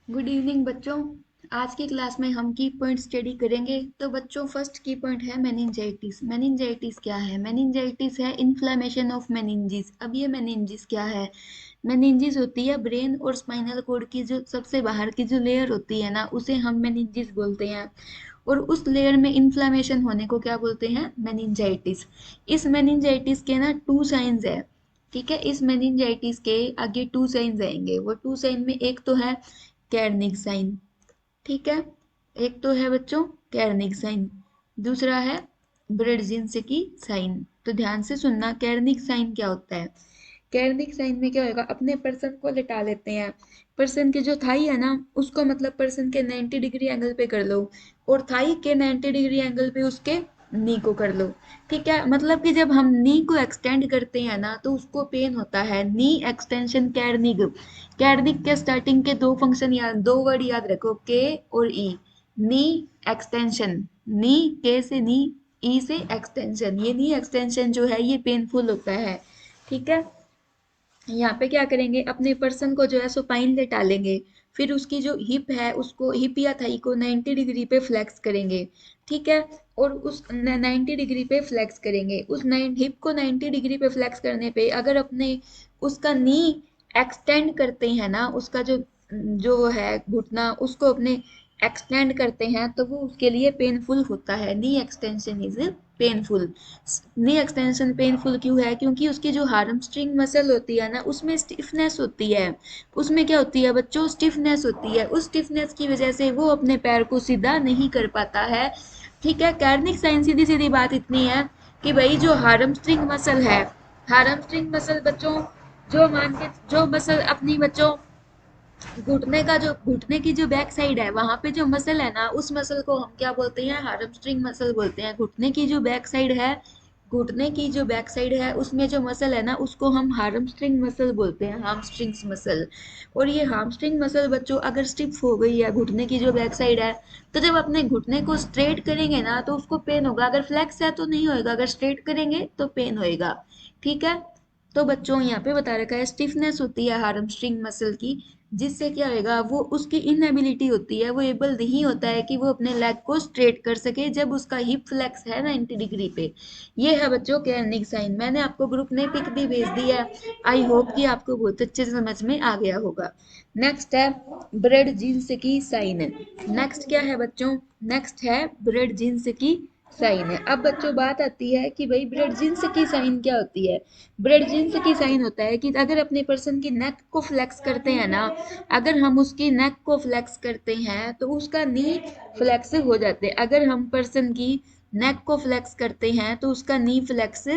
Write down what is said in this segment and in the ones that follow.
Good evening बच्चों। आज की क्लास में हम की पॉइंट स्टडी करेंगे। तो बच्चों फर्स्ट की पॉइंट है मेनिंजाइटिस। मेनिंजाइटिस क्या है? मेनिंजाइटिस है इन्फ्लेमेशन ऑफ मेनिंजिस। अब ये मेनिंजिस क्या है? मेनिंजिस होती है ब्रेन और स्पाइनल कॉर्ड की जो सबसे बाहर की जो लेयर होती है ना, उसे हम मेनिंजिस बोलते हैं। और उस लेयर में इन्फ्लेमेशन होने को क्या बोलते हैं? मेनिंजाइटिस। इस मेनिंजाइटिस के ना टू साइंस है। ठीक है, इस मेनिंजाइटिस के आगे टू साइंस आएंगे। वो टू साइन में एक तो है कैर्निक साइन। ठीक है, एक तो है बच्चों कैर्निक साइन, दूसरा है ब्रेडजिंस्की साइन। तो ध्यान से सुनना, कैर्निक साइन क्या होता है? कैर्निक साइन में क्या होगा, अपने पर्सन को लिटा लेते हैं। पर्सन की जो थाई है ना, उसको मतलब पर्सन के 90 डिग्री एंगल पे कर लो, और थाई के 90 डिग्री एंगल पे उसके नी को कर लो। ठीक है, मतलब कि जब हम नी को एक्सटेंड करते हैं ना, तो उसको पेन होता है। Knee extension कैर्निक। कैर्निक के स्टार्टिंग के दो फंक्शन याद, दो वर्ड याद रखो, के और ई। नी एक्सटेंशन, नी के से नी, ई से एक्सटेंशन। ये नी एक्सटेंशन जो है ये पेनफुल होता है। ठीक है, यहाँ पे क्या करेंगे, अपने पर्सन को जो है सुपाइन लेटा लेंगे। फिर उसकी जो हिप है उसको, हिप या थाई को 90 डिग्री पे फ्लेक्स करेंगे। ठीक है, और उस 90 डिग्री पे फ्लेक्स करेंगे। उस हिप को 90 डिग्री पे फ्लेक्स करने पे अगर अपने उसका नी एक्सटेंड करते हैं ना, उसका जो जो है घुटना, उसको अपने एक्सटेंड करते हैं, तो वो उसके लिए पेनफुल होता है। Knee extension is painful. Knee extension painful क्यों है? क्योंकि उसकी जो हार्मस्ट्रिंग मसल होती है ना, उसमें स्टिफनेस होती है। उसमें क्या होती है बच्चों? स्टिफनेस होती है। उस स्टिफनेस की वजह से वो अपने पैर को सीधा नहीं कर पाता है। ठीक है, कार्निक साइन सीधी सीधी बात इतनी है कि भाई जो हार्मस्ट्रिंग मसल है, हार्मस्ट्रिंग मसल बच्चों, जो मान के जो मसल अपनी बच्चों घुटने का जो, घुटने की जो बैक साइड है, वहां पे जो मसल है ना, उस मसल को हम क्या बोलते हैं? हार्मस्ट्रिंग मसल बोलते हैं। घुटने की जो बैक साइड है, घुटने की जो बैक साइड है उसमें जो मसल है ना, उसको हम हार्मस्ट्रिंग मसल बोलते हैं, हार्मस्ट्रिंग्स मसल। और ये हार्मस्ट्रिंग मसल बच्चों अगर स्टिफ हो गई है, घुटने की जो बैक साइड है, तो जब अपने घुटने को स्ट्रेट करेंगे ना, तो उसको पेन होगा। अगर फ्लेक्स है तो नहीं होएगा, अगर स्ट्रेट करेंगे तो पेन होएगा। ठीक है, तो बच्चों यहाँ पे बता रखा है स्टिफनेस होती है हार्मस्ट्रिंग मसल की, जिससे क्या होएगा, वो उसकी इनएबिलिटी होती है, वो एबल नहीं होता है कि वो अपने लेग को स्ट्रेट कर सके जब उसका हिप फ्लेक्स है 90 डिग्री पे। ये है बच्चों कैर्निक साइन। मैंने आपको ग्रुप में पिक भी भेज दी है। आई होप कि आपको बहुत अच्छे से समझ में आ गया होगा। नेक्स्ट है ब्रेड जीन्स की साइन। नेक्स्ट क्या है बच्चों? नेक्स्ट है ब्रेड जीन्स की साइन है। अब बच्चों बात आती है कि भाई ब्रेड जीन्स की साइन क्या होती है? ब्रेड जीन्स की साइन होता है कि अगर अपने पर्सन की नेक को फ्लेक्स करते हैं ना, अगर हम उसकी नेक को फ्लेक्स करते हैं तो उसका नी फ्लेक्स हो जाते हैं। अगर हम पर्सन की नेक को फ्लेक्स करते हैं तो उसका नी फ्लेक्स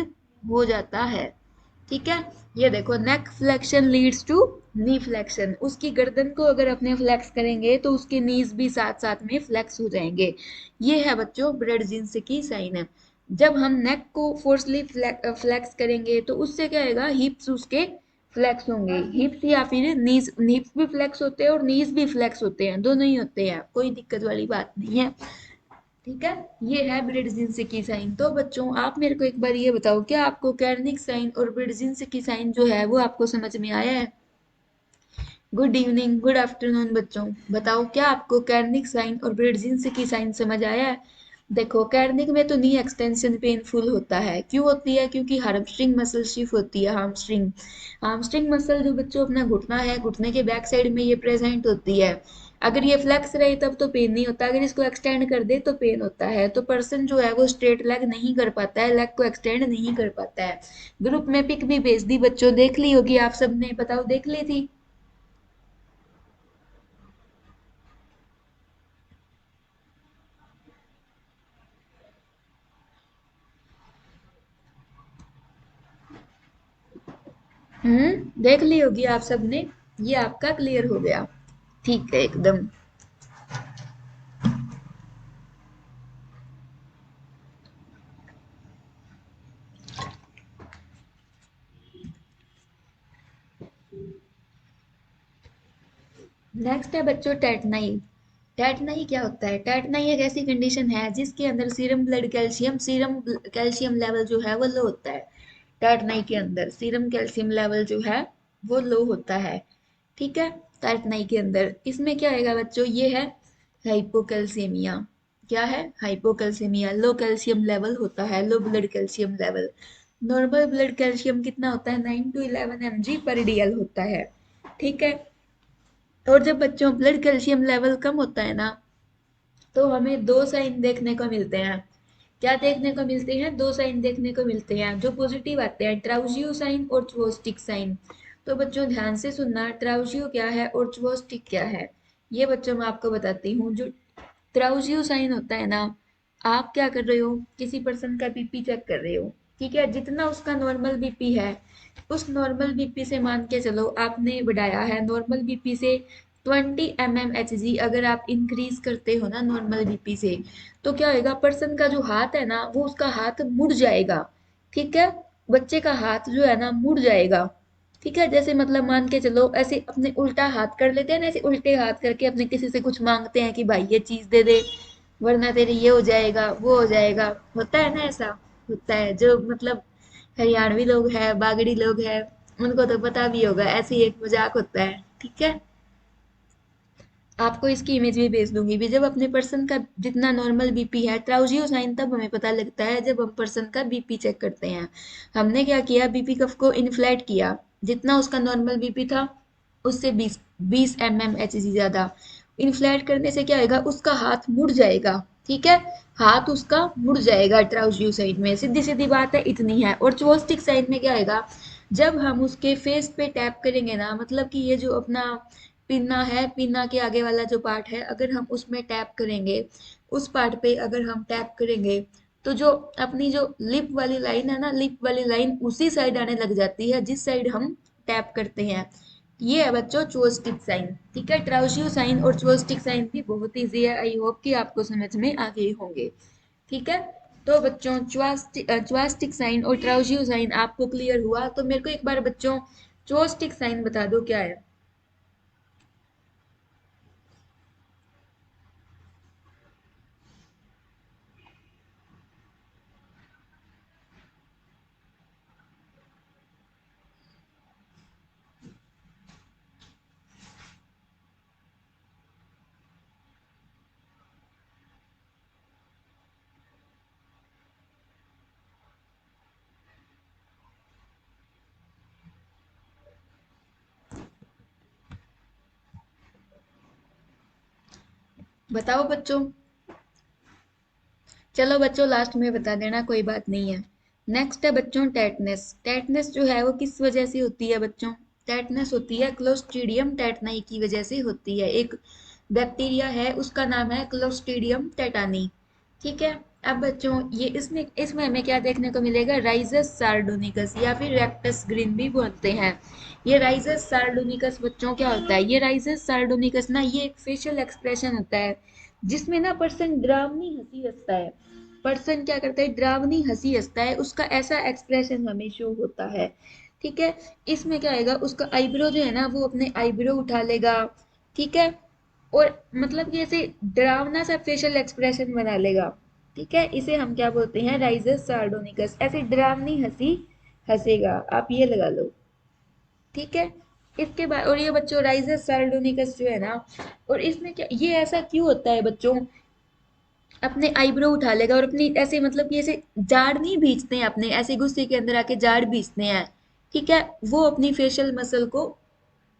हो जाता है। ठीक है, ये देखो, neck flexion leads to knee flexion. उसकी गर्दन को अगर अपने फ्लेक्स करेंगे तो उसके नीज भी साथ साथ में फ्लेक्स हो जाएंगे। ये है बच्चों ब्रेड जीन्स की साइन है। जब हम नेक को फोर्सली फ्लेक्स करेंगे तो उससे क्या होगा, हिप्स उसके फ्लेक्स होंगे। हिप्स या फिर नीज, हिप्स भी फ्लेक्स होते हैं और नीज भी फ्लेक्स होते हैं, दोनों ही होते हैं, कोई दिक्कत वाली बात नहीं है। ठीक है, ये है ब्रेडजिन्स की साइन। तो बच्चों आप मेरे को एक बार ये बताओ, क्या आपको कैर्निक साइन और ब्रेडजिन्स की साइन जो है वो आपको समझ में आया है? गुड इवनिंग, गुड आफ्टरनून बच्चों। बताओ, क्या आपको कैर्निक साइन और ब्रेडजिन्स की साइन समझ आया है? देखो, कैर्निक में तो नी एक्सटेंशन पेनफुल होता है। क्यों होती है? क्योंकि हार्मस्ट्रिंग मसल स्टिफ होती है। हार्मस्ट्रिंग, हार्मस्ट्रिंग मसल जो बच्चों अपना घुटना है, घुटने के बैक साइड में ये प्रेजेंट होती है। अगर ये फ्लेक्स रहे तब तो पेन नहीं होता, अगर इसको एक्सटेंड कर दे तो पेन होता है। तो पर्सन जो है वो स्ट्रेट लेग नहीं कर पाता है, लेग को एक्सटेंड नहीं कर पाता है। ग्रुप में पिक भी भेज दी बच्चों, देख ली होगी आप सबने, बताओ देख ली थी? देख ली होगी आप सबने। ये आपका क्लियर हो गया। ठीक है एकदम। नेक्स्ट है बच्चों टेटनाई। टेटनाई क्या होता है? टेटनाई एक ऐसी कंडीशन है जिसके अंदर serum blood calcium, serum calcium level जो है वो लो होता है। टेटनाई के अंदर सीरम कैल्शियम लेवल जो है वो लो होता है। ठीक है, टेटनाई के अंदर। इसमें क्या आएगा बच्चों, ये है हाइपोकैल्सीमिया। क्या है, हाइपोकैल्सीमिया। लो कैल्शियम लेवल होता है, low blood calcium level. Normal blood calcium कितना होता है, 9 to 11 mg पर डीएल होता है। ठीक है। और जब बच्चों ब्लड कैल्शियम लेवल कम होता है ना, तो हमें दो साइन देखने को मिलते हैं। क्या देखने को मिलते हैं, दो साइन देखने को मिलते हैं जो पॉजिटिव आते हैं, ट्राउजियो साइन और चुओस्टिक साइन। तो बच्चों ध्यान से सुनना, ट्राउजियो क्या है और चुओस्टिक क्या है। ये बच्चों मैं आपको बताती हूँ। जो ट्राउजियो साइन होता है ना, आप क्या कर रहे हो, किसी पर्सन का बीपी चेक कर रहे हो। ठीक है, जितना उसका नॉर्मल बीपी है, उस नॉर्मल बीपी से मान के चलो आपने बढ़ाया है, नॉर्मल बीपी से 20 mmHg अगर आप इंक्रीज करते हो ना नॉर्मल बीपी से, तो क्या होगा, पर्सन का जो हाथ है ना, वो उसका हाथ मुड़ जाएगा। ठीक है, बच्चे का हाथ जो है ना मुड़ जाएगा। ठीक है, जैसे मतलब मान के चलो ऐसे अपने उल्टा हाथ कर लेते हैं ना, ऐसे उल्टे हाथ करके अपने किसी से कुछ मांगते हैं कि भाई ये चीज दे दे वरना तेरे ये हो जाएगा वो हो जाएगा। होता है ना ऐसा, होता है। जो मतलब हरियाणवी लोग हैं, बागड़ी लोग हैं, उनको तो पता भी होगा, ऐसे ही एक मजाक होता है। ठीक है, आपको इसकी इमेज भी भेज दूंगी भी। जब अपने पर्सन का जितना नॉर्मल बीपी है, ट्राउजियो साइन तब हमें पता लगता है जब हम पर्सन का बीपी चेक करते हैं। हमने क्या किया, बीपी कफ को इन्फ्लेट किया, जितना उसका नॉर्मल बीपी था उससे 20 mmHg ज्यादा। इन्फ्लेट करने से क्या होगा, उसका हाथ मुड़ जाएगा। ठीक है, हाथ उसका मुड़ जाएगा ट्राउजियो साइन में, सीधी सीधी बात है, इतनी है। और चोस्टिक साइन में क्या होगा, जब हम उसके फेस पे टैप करेंगे ना, मतलब कि ये जो अपना पिन्ना है, पिन्ना के आगे वाला जो पार्ट है, अगर हम उसमें टैप करेंगे, उस पार्ट पे अगर हम टैप करेंगे, तो जो अपनी जो लिप वाली लाइन है ना, लिप वाली लाइन उसी साइड आने लग जाती है जिस साइड हम टैप करते हैं। ये है बच्चों चोस्टिक साइन। ठीक है, ट्राउजियो साइन और चोस्टिक साइन भी बहुत ईजी है, आई होप कि आपको समझ में आ गए होंगे। ठीक है, तो बच्चों च्वास्टिक साइन और ट्राउजियो साइन आपको क्लियर हुआ, तो मेरे को एक बार बच्चों चोस्टिक साइन बता दो क्या है। बताओ बच्चों। चलो बच्चों लास्ट में बता देना, कोई बात नहीं है। नेक्स्ट है बच्चों टेटनस। टेटनस जो है वो किस वजह से होती है बच्चों, टेटनस होती है क्लोस्ट्रीडियम टेटनाई की वजह से होती है। एक बैक्टीरिया है, उसका नाम है क्लोस्ट्रीडियम टेटानी। ठीक है, अब बच्चों ये इसमें इसमें हमें क्या देखने को मिलेगा, राइजस सार्डोनिकस या फिर रेक्टस ग्रीन भी बोलते हैं। ये राइजस सार्डोनिकस बच्चों क्या होता है, ये राइजस सार्डोनिकस ना, ये एक फेशियल एक्सप्रेशन होता है जिसमें ना पर्सन डरावनी हंसी हंसता है। पर्सन क्या करता है, डरावनी हंसी हंसता है, उसका ऐसा एक्सप्रेशन हमें शो होता है। ठीक है, इसमें क्या आएगा, उसका आईब्रो जो है ना, वो अपने आईब्रो उठा लेगा। ठीक है, और मतलब कि ऐसे डरावना सा फेशियल एक्सप्रेशन बना लेगा। ठीक है, इसे हम क्या बोलते हैं, राइजस सार्डोनिकस। ऐसे डरावनी हंसी हंसेगा, आप ये लगा लो। ठीक है, इसके बाद और ये बच्चों राइजस सार्डोनिकस जो है ना, और इसमें क्या, ये ऐसा क्यों होता है बच्चों, अपने आईब्रो उठा लेगा और अपनी ऐसे मतलब कि ऐसे जाड़ नहीं भींचते हैं अपने, ऐसे गुस्से के अंदर आके जाड़ भींचते हैं। ठीक है, वो अपनी फेशियल मसल को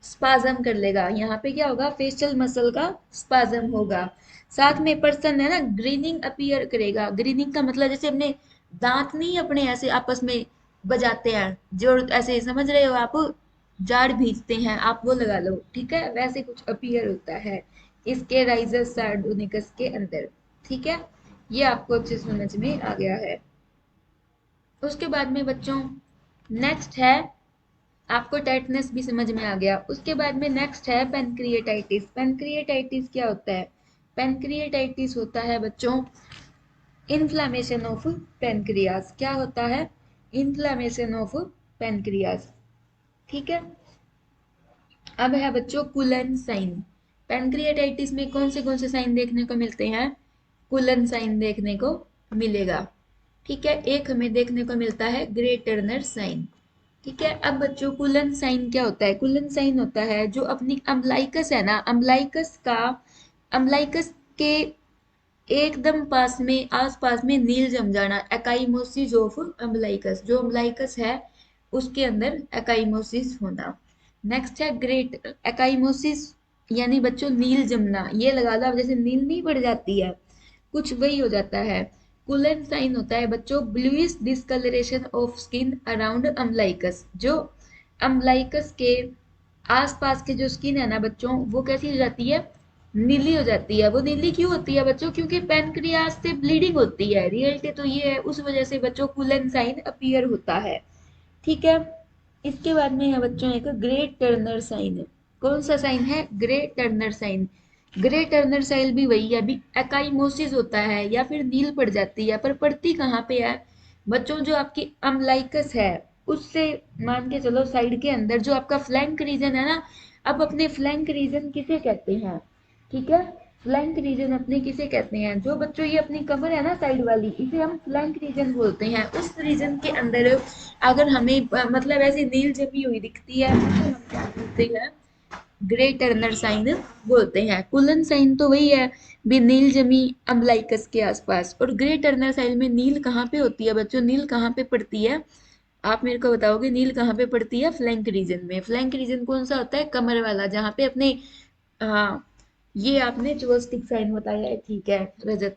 स्पाजम कर लेगा। यहाँ पे क्या होगा, फेशियल मसल का स्पाजम होगा। साथ में पर्सन है ना ग्रीनिंग अपीयर करेगा। ग्रीनिंग का मतलब जैसे अपने दांत नहीं अपने ऐसे आपस में बजाते हैं, जो ऐसे समझ रहे हो आप, जाड़ भींचते हैं आप, वो लगा लो। ठीक है, वैसे कुछ अपीयर होता है इसके राइजस सार्डोनिकस के अंदर। ठीक है, ये आपको अच्छे से समझ में आ गया है। उसके बाद में बच्चों नेक्स्ट है, आपको टेटनस भी समझ में आ गया। उसके बाद में नेक्स्ट है पेनक्रिएटाइटिस। पेनक्रिएटाइटिस क्या होता है, पेनक्रिएटाइटिस होता है बच्चों इन्फ्लामेशन ऑफ पेनक्रियाज। क्या होता है, इन्फ्लामेशन ऑफ पेनक्रियाज। ठीक है, अब है बच्चों कुलन साइन। पेनक्रिएटाइटिस में कौन से साइन देखने को मिलते हैं, कुलन साइन देखने को मिलेगा। ठीक है, एक हमें देखने को मिलता है ग्रे टर्नर साइन। ठीक है। अब बच्चों कुलन साइन क्या होता है? कुलन साइन होता है जो अपनी अम्लाइकस है ना, अम्लाइकस के एकदम पास में, आस पास में नील जम जाना, एकाइमोसिस ऑफ अम्लाइकस, जो अम्लाइकस है उसके अंदर एकाइमोसिस होना। नेक्स्ट है ग्रेट एकाइमोसिस, यानी बच्चों नील जमना, ये लगा लो, अब जैसे नील नहीं पड़ जाती है, कुछ वही हो जाता है। कुलन साइन होता है बच्चों bluish discoloration of skin around umbilicus, जो अम्लाइकस के आसपास के जो स्किन है ना बच्चों, वो कैसी हो जाती है? नीली हो जाती है। वो नीली क्यों होती है बच्चों? क्योंकि पेनक्रियास से ब्लीडिंग होती है। रियलिटी तो ये है, उस वजह से बच्चों कुलन साइन अपीयर होता है। ठीक है। इसके बाद में है बच्चों एक ग्रे टर्नर साइन। कौन सा साइन है? Grey Turner sign. Grey Turner sign भी वही है, अभी एकाइमोसिस होता है या फिर नील पड़ जाती है, पर पड़ती कहाँ पे है बच्चों? जो आपकी अम्लाइकस है उससे मान के चलो साइड के अंदर, जो आपका फ्लैंक रीजन है ना। अब अपने फ्लैंक रीजन किसे कहते हैं? ठीक है। फ्लैंक रीजन अपने किसे कहते हैं? जो बच्चों ये अपनी कमर है ना साइड वाली, इसे हम फ्लैंक रीजन बोलते हैं। उस रीजन के अंदर अगर हमें मतलब ऐसी नील जमी हुई दिखती है तो हम क्या बोलते हैं? ग्रे टर्नर साइन बोलते हैं। कुलन साइन तो वही है, भी नील जमी अम्लाइकस के आसपास। और ग्रे टर्नर साइन में नील कहाँ पे होती है बच्चों? नील कहाँ पे पड़ती है? आप मेरे को बताओगे नील कहाँ पे पड़ती है? फ्लैंक रीजन में। फ्लैंक रीजन कौन सा होता है? कमर वाला, जहाँ पे अपने, हाँ, ये आपने जोस्टिक साइन बताया है, ठीक है रजत।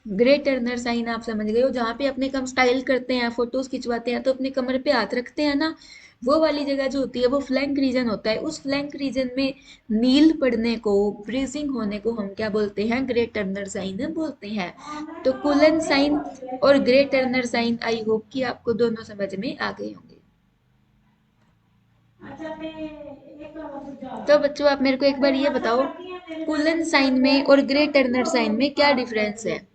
ग्रे टर्नर साइन आप समझ गए हो, जहाँ पे अपने कम स्टाइल करते हैं, फोटोज खिंचवाते हैं तो अपने कमर पे हाथ रखते हैं ना, वो वाली जगह जो होती है वो फ्लैंक रीजन होता है। उस फ्लैंक रीजन में नील पड़ने को, ब्रीजिंग होने को हम क्या बोलते हैं? ग्रे टर्नर साइन बोलते हैं। तो कुलन साइन और Grey Turner sign, I hope कि आपको दोनों समझ में आ गए होंगे। तो बच्चों आप मेरे को एक बार ये बताओ, कुलन साइन में और ग्रे टर्नर साइन में क्या डिफरेंस है?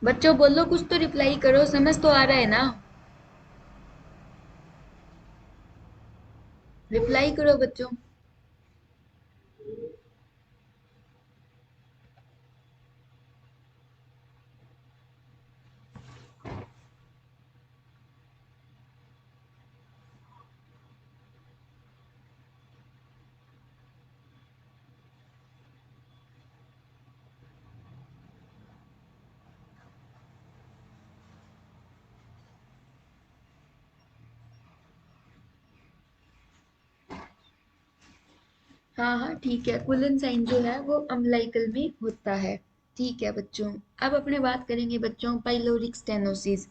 बच्चों बोलो, कुछ तो रिप्लाई करो, समझ तो आ रहा है ना? रिप्लाई करो बच्चों। हाँ हाँ ठीक है, कुलन साइन जो है वो अम्लाइकल में होता है। ठीक है बच्चों। अब अपने बात करेंगे बच्चों पाइलोरिक स्टेनोसिस।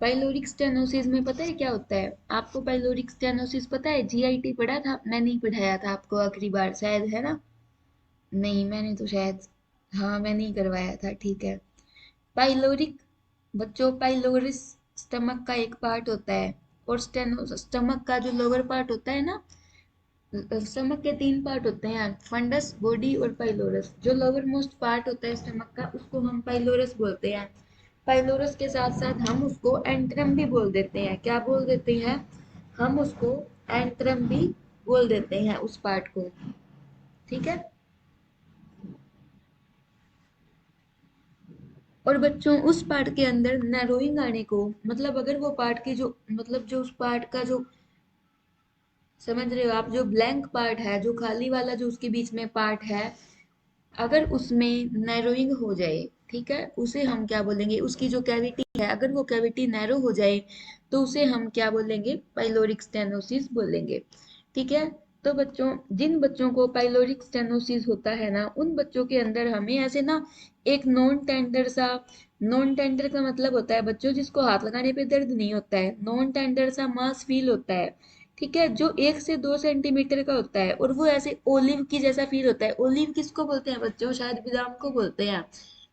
पाइलोरिक स्टेनोसिस में पता है क्या होता है आपको? पाइलोरिक स्टेनोसिस पता है? जीआईटी पढ़ा था? मैं नहीं पढ़ाया था आपको आखिरी बार, शायद, है ना? नहीं, मैंने तो शायद, हाँ मैं नहीं करवाया था, ठीक है। पाइलोरिक, बच्चों पाइलोरिस स्टमक का एक पार्ट होता है। और स्टेनो स्टमक का जो लोअर पार्ट होता है ना, स्टमक के तीन पार्ट होते हैं, फंडस, बॉडी और पाइलोरस। जो लोअर मोस्ट पार्ट होता है स्टमक का, उसको हम पाइलोरस बोलते हैं। पाइलोरस के साथ साथ हम उसको एंट्रम भी बोल देते हैं। क्या बोल देते हैं? हम उसको एंट्रम भी बोल देते हैं उस पार्ट को। ठीक है। और बच्चों उस पार्ट के अंदर नैरोइंग आने को, मतलब अगर वो पार्ट की जो, मतलब जो उस पार्ट का जो, समझ रहे हो आप, जो ब्लैंक पार्ट है, जो खाली वाला जो उसके बीच में पार्ट है, अगर उसमें नैरोइंग हो जाए, ठीक है, उसे हम क्या बोलेंगे? उसकी जो कैविटी है, अगर वो कैविटी नैरो हो जाए तो उसे हम क्या बोलेंगे? पाइलोरिक स्टेनोसिस बोलेंगे। ठीक है। तो बच्चों, जिन बच्चों को पाइलोरिक स्टेनोसिस होता है ना, उन बच्चों के अंदर हमें ऐसे ना एक नॉन टेंडर सा, नॉन टेंडर का मतलब होता है बच्चों जिसको हाथ लगाने पे दर्द नहीं होता है, नॉन टेंडर सा मास फील होता है। ठीक है। जो 1 से 2 सेंटीमीटर का होता है और वो ऐसे ओलिव की जैसा फील होता है। ओलिव किसको बोलते हैं बच्चों? शायद बादाम को बोलते हैं।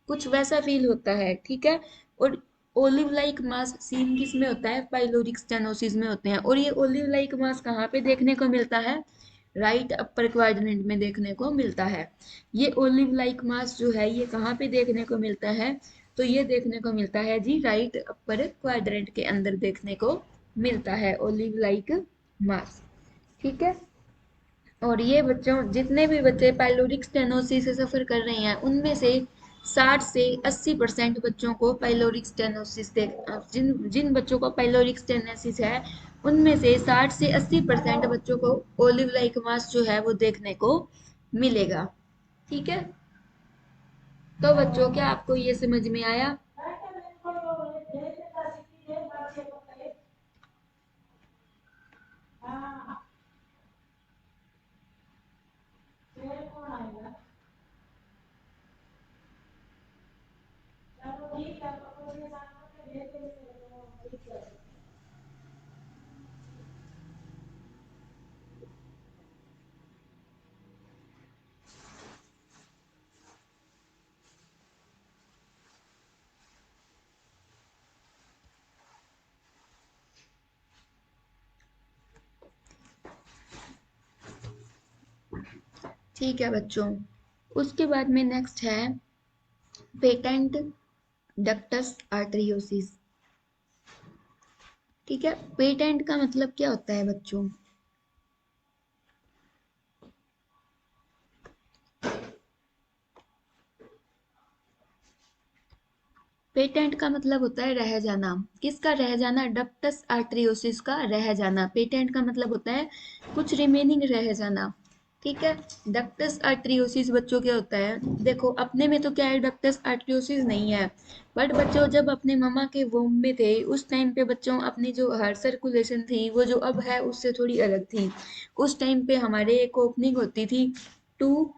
कुछ वैसा फील होता है, ठीक है। और ओलिव लाइक मास सीन किस में होता है, पाइलोरिक स्टेनोसिस में होते हैं। और ये ओलिव लाइक मास कहाँ पे देखने को मिलता है, राइट अपर क्वाड्रेंट में देखने को मिलता है। ये ओलिव लाइक मास जो है ये कहाँ पे देखने को मिलता है, तो ये देखने को मिलता है जी राइट अपर क्वाड्रेंट के अंदर देखने को मिलता है ओलिव लाइक मास, ठीक है। और ये बच्चों जितने भी बच्चे पाइलोरिक स्टेनोसिस से सफर कर रहे हैं उनमें से 60 से 80% बच्चों को पाइलोरिक स्टेनोसिस देख जिन जिन बच्चों को पाइलोरिक स्टेनोसिस है उनमें से 60 से 80% बच्चों को ओलिव लाइक मास जो है वो देखने को मिलेगा, ठीक है। तो बच्चों क्या आपको ये समझ में आया। ठीक है बच्चों, उसके बाद में नेक्स्ट है पेटेंट डक्टस आर्टरियोसिस, ठीक है। पेटेंट का मतलब क्या होता है बच्चों, पेटेंट का मतलब होता है रह जाना। किसका रह जाना, डक्टस आर्टरियोसिस का रह जाना। पेटेंट का मतलब होता है कुछ रिमेनिंग रह जाना, ठीक है। डक्टस आर्टरियोसिस बच्चों क्या होता है, देखो अपने में तो क्या है डक्टस आर्टरियोसिस नहीं है, बट बच्चों जब अपने मम्मा के वोम में थे उस टाइम पे बच्चों अपनी जो हार्ट सर्कुलेशन थी वो जो अब है उससे थोड़ी अलग थी। उस टाइम पे हमारे एक ओपनिंग होती थी टू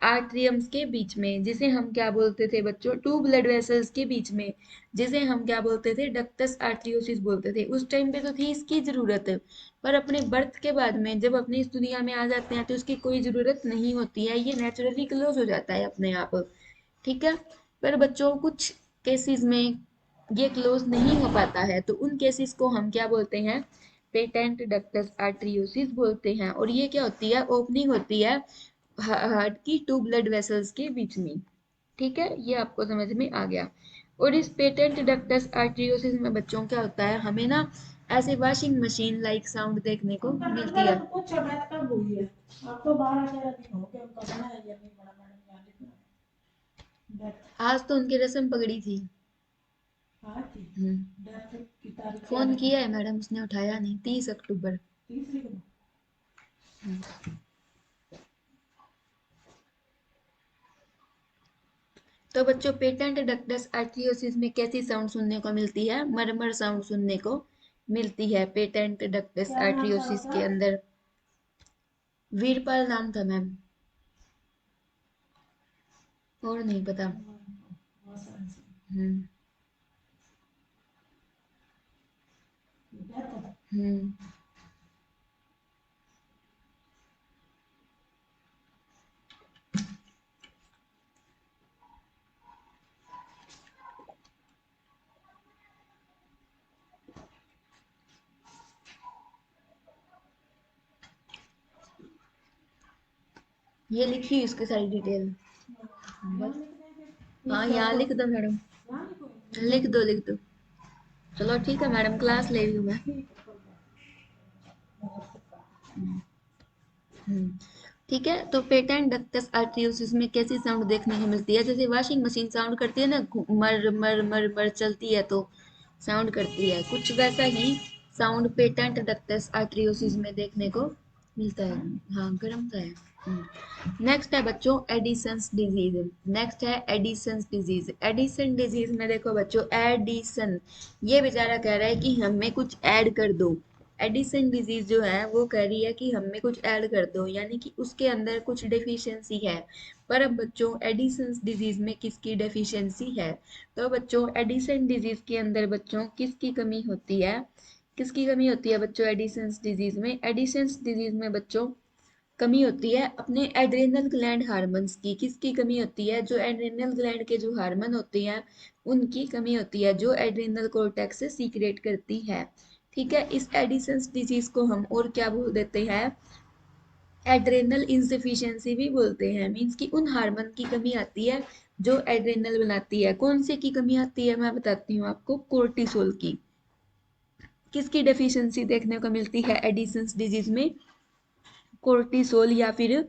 आर्टरियम्स के बीच में, जिसे हम क्या बोलते थे बच्चों, टू ब्लड वेसल्स के बीच में, जिसे हम क्या बोलते थे, डक्टस आर्टरियोसिस बोलते थे। उस टाइम पे तो थी इसकी जरूरत, पर अपने बर्थ के बाद में जब अपनी इस दुनिया में आ जाते हैं तो इसकी कोई जरूरत नहीं होती है, ये नेचुरली क्लोज हो जाता है अपने आप, ठीक है। पर बच्चों कुछ केसेस में ये क्लोज नहीं हो पाता है, तो उन केसेस को हम क्या बोलते हैं, पेटेंट डक्टस आर्टरियोसिस बोलते हैं। और ये क्या होती है, ओपनिंग होती है हार्ट की टू ब्लड वेसल्स के बीच में, ठीक है। ये आपको समझ में आ गया। और इस पेटेंट डक्टस आर्टरियोसिस में बच्चों क्या होता है, हमें ना ऐसे वॉशिंग मशीन लाइक साउंड देखने को मिलती है। कुछ बात कब हुई है, अब तो 12-13 दिन हो गए उनका बना है या नहीं बना, मैडम याद नहीं। आज तो उनकी रस्म पकड़ी थी। हाँ थी। फोन किया है मैडम, उसने उठाया नहीं, 30 अक्टूबर। 30 तो बच्चों पेटेंट डक्टस आर्टरियोसिस में कैसी साउंड सुनने को मिलती है, मरमर साउंड सुनने को मिलती है पेटेंट डक्टस आर्टरियोसिस के अंदर। वीरपाल नाम था मैम, और नहीं पता। हम्म। हम्म। ये लिखी हुई इसकी सारी डिटेल बस। हाँ यहाँ लिख दो मैडम, लिख दो लिख दो। चलो ठीक है मैडम, क्लास ले रही हूँ मैं। हम्म, ठीक है। तो पेटेंट डक्टस आर्टरियोसिस में कैसी साउंड देखने को मिलती है, जैसे वॉशिंग मशीन साउंड करती है ना, मर मर मर मर चलती है तो साउंड करती है, कुछ वैसा ही साउंड पेटेंट डक्टस आर्टरियोसिस में देखने को मिलता है। हाँ गर्म सा है। नेक्स्ट है बच्चों एडिसन्स डिजीज। नेक्स्ट है एडिसन्स डिजीज। एडिसन डिजीज में देखो बच्चों, एडिसन, ये बेचारा कह रहा है कि हमें कुछ ऐड कर दो। एडिसन डिजीज जो है वो कह रही है कि हमें कुछ ऐड कर दो, यानी कि उसके अंदर कुछ डेफिशिएंसी है। पर अब बच्चों एडिसन डिजीज में किसकी डेफिशिएंसी है, तो बच्चों एडिसन डिजीज के अंदर बच्चों किसकी कमी होती है, किसकी कमी होती है बच्चों एडिसन डिजीज में, एडिसन डिजीज में बच्चों कमी होती है अपने एड्रेनल ग्लैंड हार्मोन्स की। किसकी कमी होती है? जो एड्रेनल ग्लैंड के जो हार्मोन होते हैं उनकी कमी होती है, जो एड्रेनल कोर्टेक्स से सीक्रेट करती है। ठीक है, इस एडिसन्स डिजीज को हम और क्या बोल देते हैं? एड्रेनल इंसफिशियंसी भी बोलते हैं। मीन्स कि उन हार्मोन की कमी आती है जो एड्रेनल बनाती है। कौन से की कमी आती है? मैं बताती हूँ आपको, कोर्टिसोल की। किसकी डेफिशिएंसी देखने को मिलती है एडिसन्स डिजीज में? कोर्टिसोल या फिर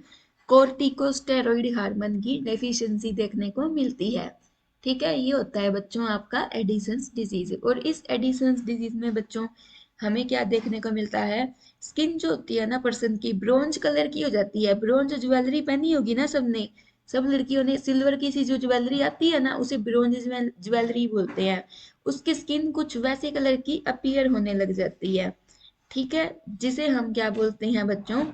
कोर्टिकोस्टेरॉइड हार्मोन की डेफिशिएंसी देखने को मिलती है। ठीक है, ये होता है बच्चों आपका एडिसन्स डिजीज। और इस एडिसन्स डिजीज में बच्चों हमें क्या देखने को मिलता है? स्किन जो होती है ना पर्सन की, ब्रोंज कलर की हो जाती है। ब्रोंज ज्वेलरी पहनी होगी ना सबने, सब लड़कियों ने सिल्वर की सी जो ज्वेलरी आती है ना, उसे ब्रोंज ज्वेलरी बोलते हैं। उसकी स्किन कुछ वैसे कलर की अपीयर होने लग जाती है। ठीक है, जिसे हम क्या बोलते हैं बच्चों?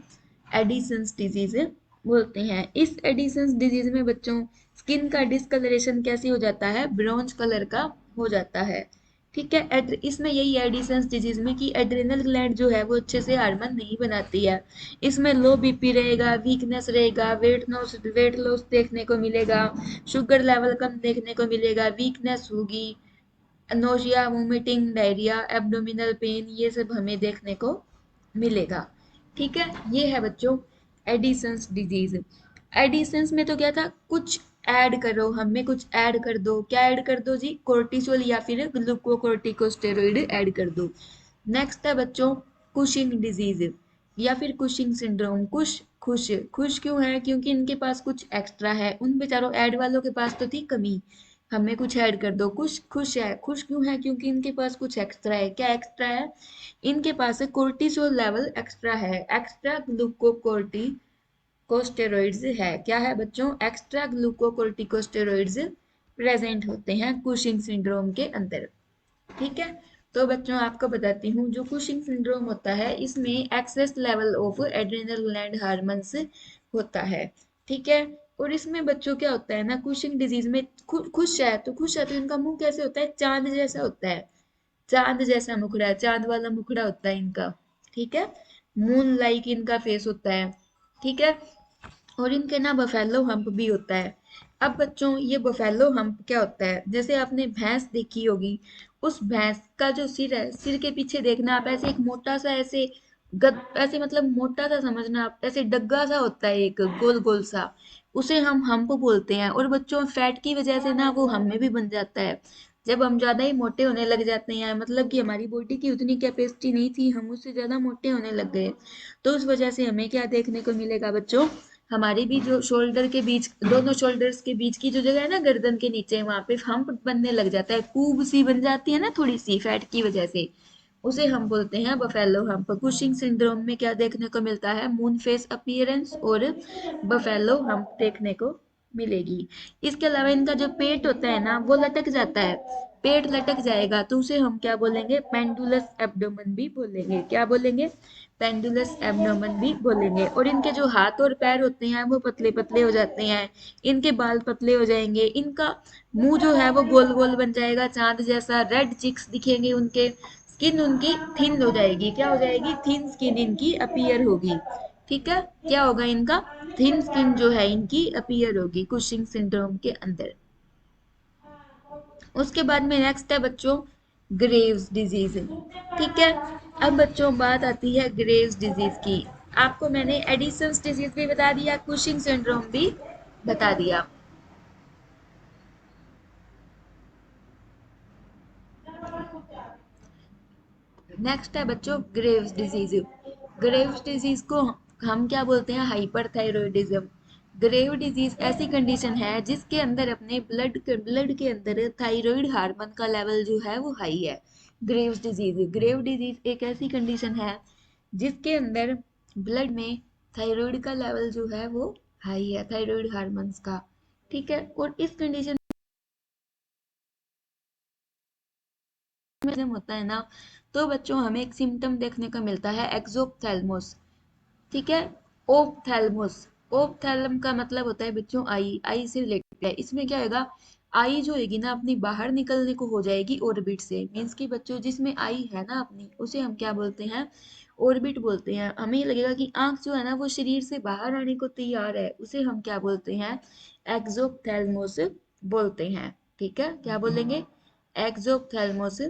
एडिसन्स डिजीज बोलते हैं। इस एडिसन्स डिजीज में बच्चों स्किन का डिस्कलरेशन कैसे हो जाता है? ब्राउन कलर का हो जाता है। ठीक है, इसमें यही है एडिसन्स डिजीज में कि एड्रेनल ग्लैंड जो है वो अच्छे से हार्मोन नहीं बनाती है। इसमें लो बीपी रहेगा, वीकनेस रहेगा, वेट लॉस देखने को मिलेगा, शुगर लेवल कम देखने को मिलेगा, वीकनेस होगी, nausea, vomiting, diarrhoea, abdominal pain, ये सब हमें देखने को मिलेगा। ठीक है, ये है बच्चों एडिसन्स डिजीज। एडिसन्स में तो क्या था? कुछ ऐड करो, हमें कुछ ऐड कर दो। क्या ऐड कर दो जी? कोर्टिसोल या फिर ग्लूकोकोर्टिकोस्टेरॉइड ऐड कर दो। नेक्स्ट है बच्चों कुशिंग डिजीज या फिर कुशिंग सिंड्रोम। कुश खुश खुश क्यों है? क्योंकि इनके पास कुछ एक्स्ट्रा है। उन बेचारों ऐड वालों के पास तो थी कमी, हमें कुछ ऐड कर दो। कुछ खुश है। खुश क्यों है? क्योंकि इनके पास कुछ एक्स्ट्रा है। क्या एक्स्ट्रा है? इनके पास कोर्टिसोल लेवल एक्स्ट्रा है। एक्स्ट्रा ग्लूकोकोर्टिकोस्टेरॉइड्स है। क्या है बच्चों? एक्स्ट्रा ग्लूकोकोर्टिकोस्टेरॉइड्स प्रेजेंट होते हैं कुशिंग सिंड्रोम के अंदर। ठीक है, तो बच्चों आपको बताती हूँ, जो कुशिंग सिंड्रोम होता है इसमें excess level of adrenal gland hormones होता है। ठीक है, और इसमें बच्चों क्या होता है ना, कुशिंग डिजीज में खुश है तो इनका मुंह कैसे होता है? चांद जैसा होता है। चांद जैसा मुखड़ा है, चांद वाला मुखड़ा होता है इनका। ठीक है, मून लाइक इनका फेस होता है। ठीक है, और इनके ना बफेलो हम्प भी होता है। अब बच्चों ये बफेलो हम्प क्या होता है? जैसे आपने भैंस देखी होगी, उस भैंस का जो सिर है, सिर के पीछे देखना आप, ऐसे एक मोटा सा ऐसे ऐसे मतलब मोटा सा समझना आप, ऐसे डग्गा सा होता है एक गोल गोल सा, उसे हम हम्प बोलते हैं। और बच्चों फैट की वजह से ना वो हम में भी बन जाता है। जब हम ज्यादा ही मोटे होने लग जाते हैं, मतलब कि हमारी बॉडी की उतनी कैपेसिटी नहीं थी, हम उससे ज्यादा मोटे होने लग गए, तो उस वजह से हमें क्या देखने को मिलेगा बच्चों? हमारी भी जो शोल्डर के बीच, दोनों शोल्डर्स के बीच की जो जगह है ना गर्दन के नीचे, वहां पे हम्प बनने लग जाता है, कूब सी बन जाती है ना थोड़ी सी फैट की वजह से, उसे हम बोलते हैं बफेलो हम्प। कुशिंग सिंड्रोम में क्या देखने को मिलता है? मून फेस अपीयरेंस और बफेलो हम्प देखने को मिलेगी। इसके अलावा इनका जो पेट होता है ना वो लटक जाता है। पेट लटक जाएगा तो उसे हम क्या बोलेंगे? पेंडुलस एब्डोमेन भी बोलेंगे। क्या बोलेंगे? पेंडुलस एब्डोमेन भी बोलेंगे। और इनके जो हाथ और पैर होते हैं वो पतले पतले हो जाते हैं, इनके बाल पतले हो जाएंगे, इनका मुंह जो है वो गोल गोल बन जाएगा चांद जैसा, रेड चिक्स दिखेंगे उनके, स्किन उनकी थिन हो जाएगी। क्या हो जाएगी? थिन स्किन इनकी अपीयर होगी। ठीक है, क्या होगा इनका? थिन स्किन जो है इनकी अपीयर होगी कुशिंग सिंड्रोम के अंदर। उसके बाद में नेक्स्ट है बच्चों ग्रेव्स डिजीज। ठीक है, अब बच्चों बात आती है ग्रेव्स डिजीज की। आपको मैंने एडिसन्स डिजीज भी बता दिया, कुशिंग सिंड्रोम भी बता दिया। नेक्स्ट है बच्चों ग्रेव्स डिजीज। ग्रेव्स डिजीज को हम क्या बोलते हैं? हाइपरथायरॉयडिज्म। ग्रेव डिजीज ऐसी कंडीशन है जिसके अंदर अपने ब्लड के अंदर थायराइड हार्मोन का लेवल जो है वो हाई है। ग्रेव डिजीज एक ऐसी कंडीशन है जिसके अंदर ब्लड में थायराइड का लेवल जो है वो हाई है, थायराइड हार्मोन्स का। ठीक है, और इस कंडीशन में होता है ना, तो बच्चों हमें एक सिम्टम देखने को मिलता है एक्सोप्थेल्मोस। ठीक है, ओप्थेल्मोस। ओप्थेलम का मतलब होता है बच्चों आई, आई से रिलेटेड है। इसमें क्या होगा? आई जो होगी ना अपनी बाहर निकलने को हो जाएगी ऑर्बिट से, मीन्स कि बच्चों जिसमें आई है ना अपनी, उसे हम क्या बोलते हैं, ऑर्बिट बोलते हैं। हमें ये लगेगा कि आंख जो है ना वो शरीर से बाहर आने को तैयार है, उसे हम क्या बोलते हैं, एक्सोप्थेल्मोस बोलते हैं। ठीक है, क्या बोलेंगे, एक्सोप्थेल्मोस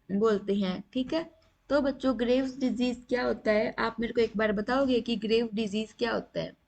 बोलते हैं। ठीक है, तो बच्चों ग्रेव्स डिजीज क्या होता है, आप मेरे को एक बार बताओगे कि ग्रेव डिजीज क्या होता है।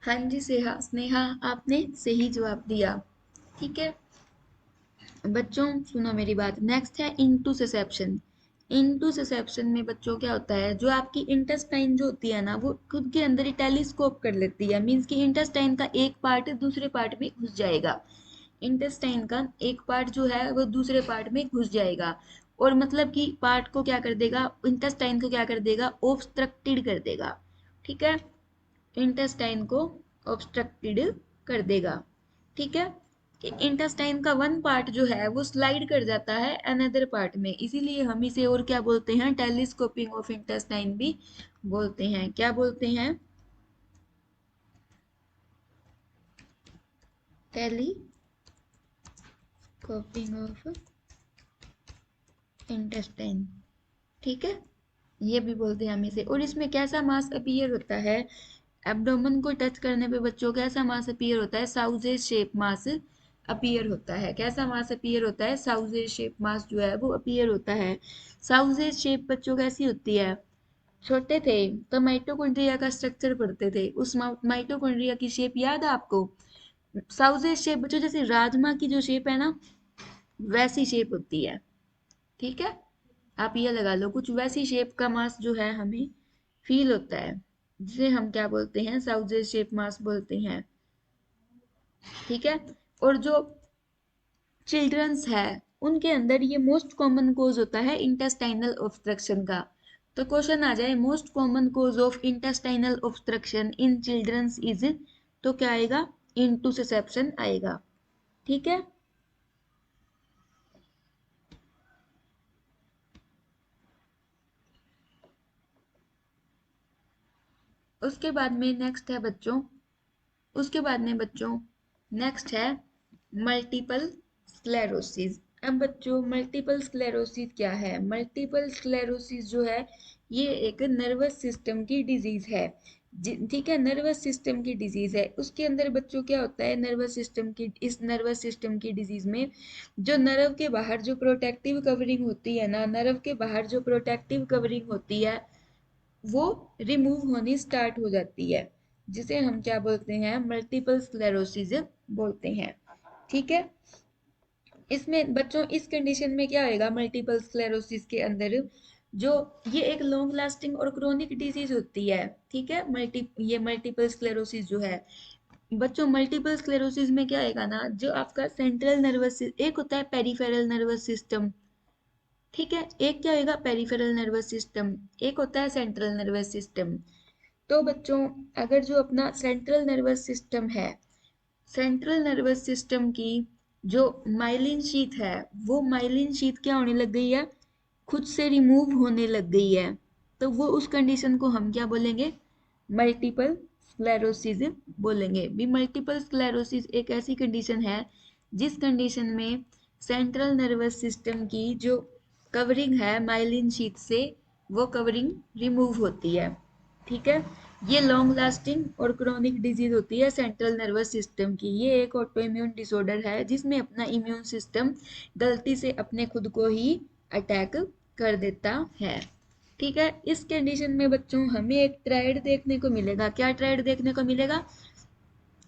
हाँ जी स्नेहा, स्नेहा आपने सही जवाब दिया। ठीक है बच्चों, सुनो मेरी बात, नेक्स्ट है इंटूसिसेप्शन। इंटूसिसेप्शन में बच्चों क्या होता है, जो आपकी इंटेस्टाइन जो होती है ना वो खुद के अंदर ही टेलीस्कोप कर लेती है, मीन्स कि इंटेस्टाइन का एक पार्ट दूसरे पार्ट में घुस जाएगा। इंटेस्टाइन का एक पार्ट जो है वो दूसरे पार्ट में घुस जाएगा, और मतलब कि पार्ट को क्या कर देगा, इंटेस्टाइन को क्या कर देगा, ऑब्स्ट्रक्टेड कर देगा। ठीक है, इंटेस्टाइन को ऑब्स्ट्रक्टेड कर देगा। ठीक है, इंटेस्टाइन का वन पार्ट जो है वो स्लाइड कर जाता है अनदर पार्ट में, इसीलिए हम इसे और क्या बोलते हैं, टेलीस्कोपिंग ऑफ इंटेस्टाइन भी बोलते हैं। क्या बोलते हैं, टेलीस्कोपिंग ऑफ इंटेस्टाइन। ठीक है, ये भी बोलते हैं हम इसे। और इसमें कैसा मास अपीयर होता है, एब्डोमेन को टच करने पे बच्चों कैसा मास अपीयर होता है, साउजेज शेप मास अपीयर होता है। कैसा मास अपीयर होता है, साउजेज शेप मास जो है वो अपीयर होता है। साउजेज शेप बच्चों कैसी होती है, छोटे थे तो माइटोकॉन्ड्रिया का स्ट्रक्चर पढ़ते थे, उस माइटोकॉन्ड्रिया की शेप याद है आपको, साउजेज शेप बच्चों जैसे राजमा की जो शेप है ना वैसी शेप होती है। ठीक है, आप ये लगा लो कुछ वैसी शेप का मास जो है हमें फील होता है, जिसे हम क्या बोलते हैं, साउजेज शेप मास बोलते हैं। ठीक है, और जो चिल्ड्रंस है उनके अंदर ये मोस्ट कॉमन कोज होता है इंटेस्टाइनल ऑब्स्ट्रक्शन का। तो क्वेश्चन आ जाए most common cause of intestinal obstruction in childrens is, तो क्या आएगा, इंटूसिसेप्शन आएगा। ठीक है, उसके बाद में नेक्स्ट है बच्चों, उसके बाद में बच्चों नेक्स्ट है मल्टीपल स्क्लेरोसिस। अब बच्चों मल्टीपल स्क्लेरोसिस क्या है, मल्टीपल स्क्लेरोसिस जो है ये एक नर्वस सिस्टम की डिजीज है। ठीक है, नर्वस सिस्टम की डिजीज है। उसके अंदर बच्चों क्या होता है, नर्वस सिस्टम की, इस नर्वस सिस्टम की डिजीज में जो नर्व के बाहर जो प्रोटेक्टिव कवरिंग होती है ना, नर्व के बाहर जो प्रोटेक्टिव कवरिंग होती है वो रिमूव होनी स्टार्ट हो जाती है, जिसे हम क्या बोलते हैं, मल्टीपल स्क्लेरोसिस बोलते हैं। ठीक है, इसमें बच्चों इस कंडीशन में क्या होएगा, मल्टीपल स्क्लेरोसिस के अंदर जो ये एक लॉन्ग लास्टिंग और क्रोनिक डिजीज होती है। ठीक है, ये मल्टीपल स्क्लेरोसिस जो है बच्चों, मल्टीपल स्क्लेरोसिस में क्या आएगा ना, जो आपका सेंट्रल नर्वस, एक होता है पेरिफेरल नर्वस सिस्टम। ठीक है, एक क्या होगा, पेरिफेरल नर्वस सिस्टम, एक होता है सेंट्रल नर्वस सिस्टम। तो बच्चों अगर जो अपना सेंट्रल नर्वस सिस्टम है, सेंट्रल नर्वस सिस्टम की जो माइलिन शीथ है, वो माइलिन शीथ क्या होने लग गई है, खुद से रिमूव होने लग गई है, तो वो उस कंडीशन को हम क्या बोलेंगे, मल्टीपल स्क्लेरोसिस बोलेंगे। भी मल्टीपल स्क्लेरोसिस एक ऐसी कंडीशन है जिस कंडीशन में सेंट्रल नर्वस सिस्टम की जो कवरिंग है माइलिन शीथ से, वो कवरिंग रिमूव होती है। ठीक है, ये लॉन्ग लास्टिंग और क्रोनिक डिजीज होती है सेंट्रल नर्वस सिस्टम की। ये एक ऑटो इम्यून डिसऑर्डर है जिसमें अपना इम्यून सिस्टम गलती से अपने खुद को ही अटैक कर देता है। ठीक है, इस कंडीशन में बच्चों हमें एक ट्रायड देखने को मिलेगा। क्या ट्रायड देखने को मिलेगा,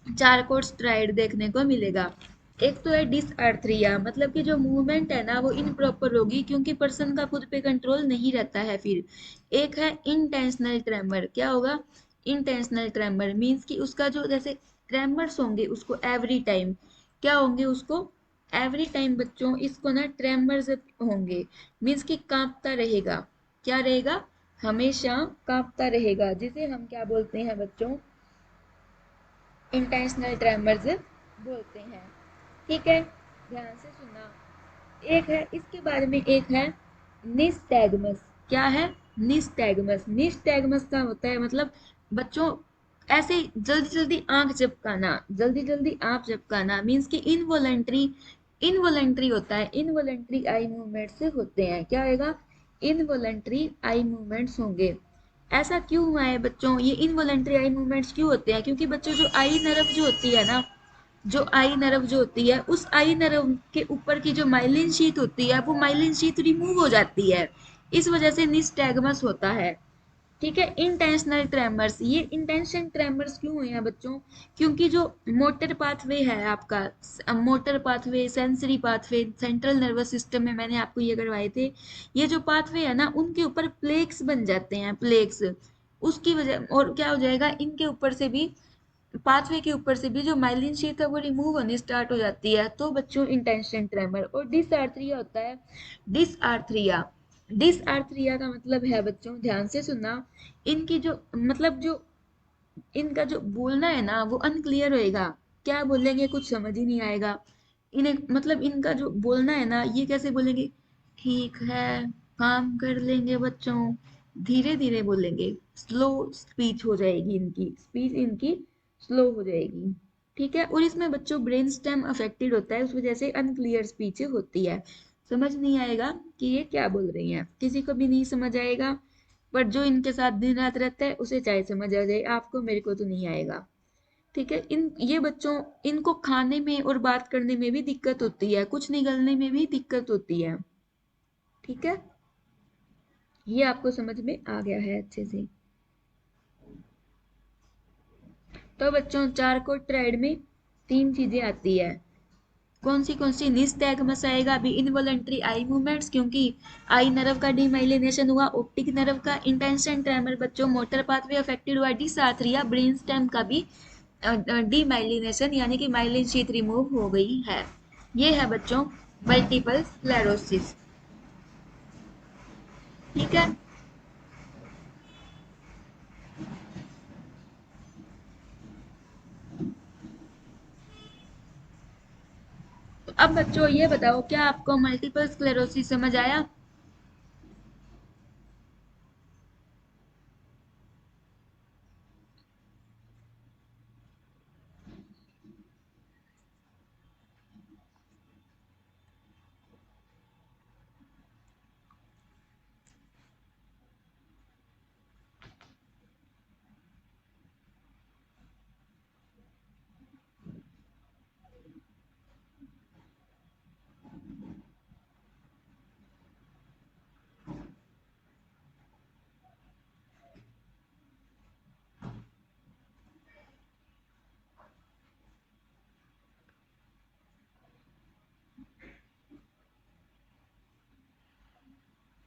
चारकोट स्ट्राइड देखने को मिलेगा। एक तो है डिसआर्थ्रिया, मतलब कि जो मूवमेंट है ना वो इनप्रॉपर होगी क्योंकि पर्सन का खुद पे कंट्रोल नहीं रहता है। फिर एक है इंटेंशनल ट्रेमर। क्या होगा? इंटेंशनल ट्रेमर मीन्स कि उसका जो जैसे ट्रेमर्स होंगे उसको एवरी टाइम, क्या होंगे उसको? एवरी टाइम बच्चों इसको ना ट्रेमर्स होंगे, मीन्स कि कांपता रहेगा। क्या रहेगा? हमेशा कांपता रहेगा, जिसे हम क्या बोलते हैं बच्चों? इंटेंशनल ट्रेमर्स बोलते हैं। ठीक है, ध्यान से सुनना। एक है इसके बारे में, एक है निस्टैगमस। क्या है? निस्टैगमस। निस्टैगमस का होता है मतलब बच्चों ऐसे जल्दी जल्दी आंख झपकाना, जल्दी जल्दी आंख झपकाना मीन्स कि इनवॉलेंट्री, इनवॉलेंट्री होता है, इनवॉलेंट्री आई मूवमेंट्स होते हैं। क्या होगा? इनवॉलेंट्री आई मूवमेंट्स होंगे। ऐसा क्यों हुआ है बच्चों? ये इनवॉलेंट्री आई मूवमेंट्स क्यों होते हैं? क्योंकि बच्चों जो आई नर्व जो होती है ना, जो आई नर्व जो होती है उस आई नर्व के ऊपर की जो माइलिन शीथ होती है वो माइलिन शीथ रिमूव हो जाती है, इस वजह से निस्टैगमस होता है। ठीक है, इंटेंशनल ट्रेमर्स। ये इंटेंशन ट्रेमर्स क्यों हुए हैं बच्चों? क्योंकि जो मोटर पाथवे है आपका, motor pathway, sensory pathway, central nervous system में मैंने आपको ये करवाए थे, ये जो पाथवे है ना उनके ऊपर प्लेक्स बन जाते हैं, प्लेक्स। उसकी वजह और क्या हो जाएगा, इनके ऊपर से भी, पाथवे के ऊपर से भी जो माइलिन शीथ है वो रिमूव होनी स्टार्ट हो जाती है। तो बच्चों इंटेंशन ट्रेमर। और डिसआर्थरिया होता है, डिसआर्थरिया। डिसआर्थरिया का मतलब है बच्चों, ध्यान से सुनना, इनकी जो मतलब जो इनका जो बोलना है ना वो अनक्लियर होएगा। क्या बोलेंगे कुछ समझ ही नहीं आएगा इन्हें, मतलब इनका जो बोलना है ना ये कैसे बोलेंगे? ठीक है, काम कर लेंगे बच्चों, धीरे धीरे बोलेंगे, स्लो स्पीच हो जाएगी, इनकी स्पीच इनकी स्लो हो जाएगी। ठीक है, और इसमें बच्चों ब्रेन स्टेम अफेक्टेड होता है, उस वजह से अनक्लियर स्पीच होती है। समझ नहीं आएगा कि ये क्या बोल रही हैं, किसी को भी नहीं समझ आएगा, पर जो इनके साथ दिन रात रहता है उसे चाहे समझ आ जाए, आपको मेरे को तो नहीं आएगा। ठीक है, इन ये बच्चों इनको खाने में और बात करने में भी दिक्कत होती है, कुछ निगलने में भी दिक्कत होती है। ठीक है, ये आपको समझ में आ गया है अच्छे से। तो बच्चों चारकोट ट्राइड में तीन चीजें आती है। कौन सी? निस्टैगमस आएगा, अभी इनवॉलंटरी आई मूवमेंट्स क्योंकि आई नर्व का डीमाइलिनेशन हुआ, ऑप्टिक नर्व का इंटेंशन ट्रेमर बच्चों, मोटर पाथवे अफेक्टेड हुआ, डिसाथरिया, ब्रेन स्टेम का भी डीमाइलिनेशन यानी कि माइलिन शीथ रिमूव हो गई है। ये है बच्चों मल्टीपल स्क्लेरोसिस। ठीक है, तो अब बच्चों ये बताओ क्या आपको मल्टीपल स्क्लेरोसिस समझ आया?